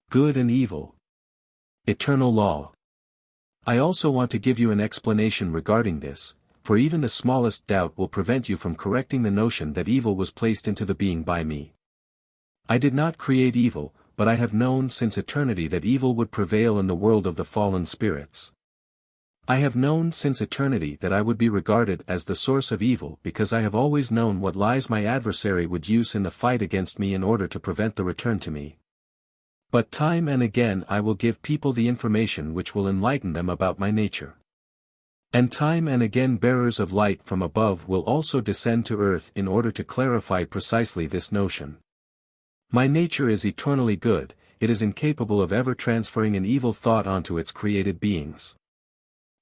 Good and evil. Eternal law. I also want to give you an explanation regarding this, for even the smallest doubt will prevent you from correcting the notion that evil was placed into the being by me. I did not create evil, but I have known since eternity that evil would prevail in the world of the fallen spirits. I have known since eternity that I would be regarded as the source of evil because I have always known what lies my adversary would use in the fight against me in order to prevent the return to me. But time and again I will give people the information which will enlighten them about my nature. And time and again bearers of light from above will also descend to earth in order to clarify precisely this notion. My nature is eternally good, it is incapable of ever transferring an evil thought onto its created beings.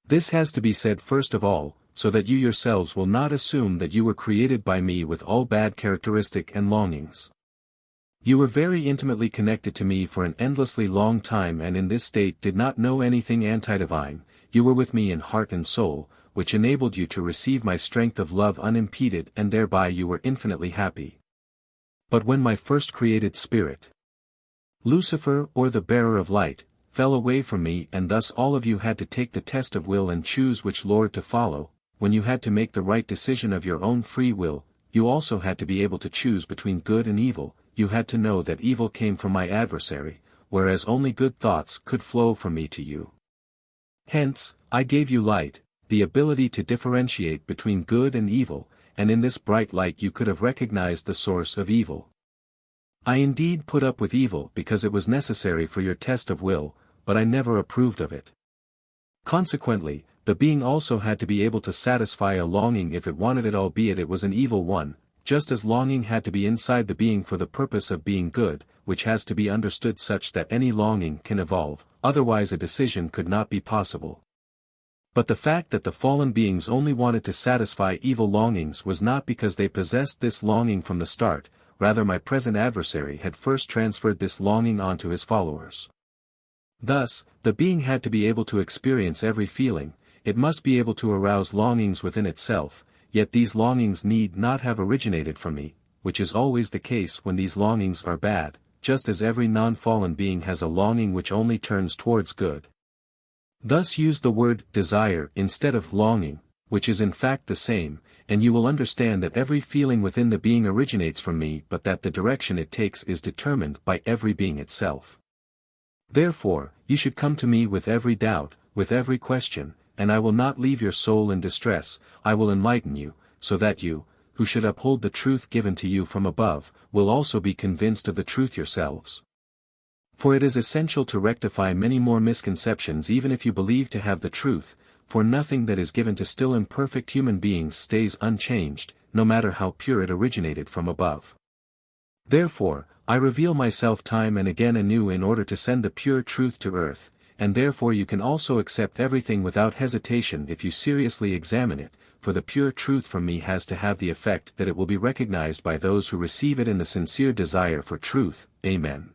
This has to be said first of all, so that you yourselves will not assume that you were created by me with all bad characteristic and longings. You were very intimately connected to me for an endlessly long time and in this state did not know anything anti-divine. You were with me in heart and soul, which enabled you to receive my strength of love unimpeded and thereby you were infinitely happy. But when my first created spirit, Lucifer or the bearer of light, fell away from me and thus all of you had to take the test of will and choose which Lord to follow, when you had to make the right decision of your own free will, you also had to be able to choose between good and evil, you had to know that evil came from my adversary, whereas only good thoughts could flow from me to you. Hence, I gave you light, the ability to differentiate between good and evil, and in this bright light you could have recognized the source of evil. I indeed put up with evil because it was necessary for your test of will, but I never approved of it. Consequently, the being also had to be able to satisfy a longing if it wanted it albeit it was an evil one, just as longing had to be inside the being for the purpose of being good, which has to be understood such that any longing can evolve, otherwise a decision could not be possible. But the fact that the fallen beings only wanted to satisfy evil longings was not because they possessed this longing from the start, rather my present adversary had first transferred this longing onto his followers. Thus, the being had to be able to experience every feeling, it must be able to arouse longings within itself, yet these longings need not have originated from me, which is always the case when these longings are bad, just as every non-fallen being has a longing which only turns towards good. Thus use the word desire instead of longing, which is in fact the same, and you will understand that every feeling within the being originates from me but that the direction it takes is determined by every being itself. Therefore, you should come to me with every doubt, with every question, and I will not leave your soul in distress, I will enlighten you, so that you, who should uphold the truth given to you from above, will also be convinced of the truth yourselves. For it is essential to rectify many more misconceptions even if you believe to have the truth, for nothing that is given to still imperfect human beings stays unchanged, no matter how pure it originated from above. Therefore, I reveal myself time and again anew in order to send the pure truth to earth, and therefore you can also accept everything without hesitation if you seriously examine it, for the pure truth from me has to have the effect that it will be recognized by those who receive it in the sincere desire for truth. Amen.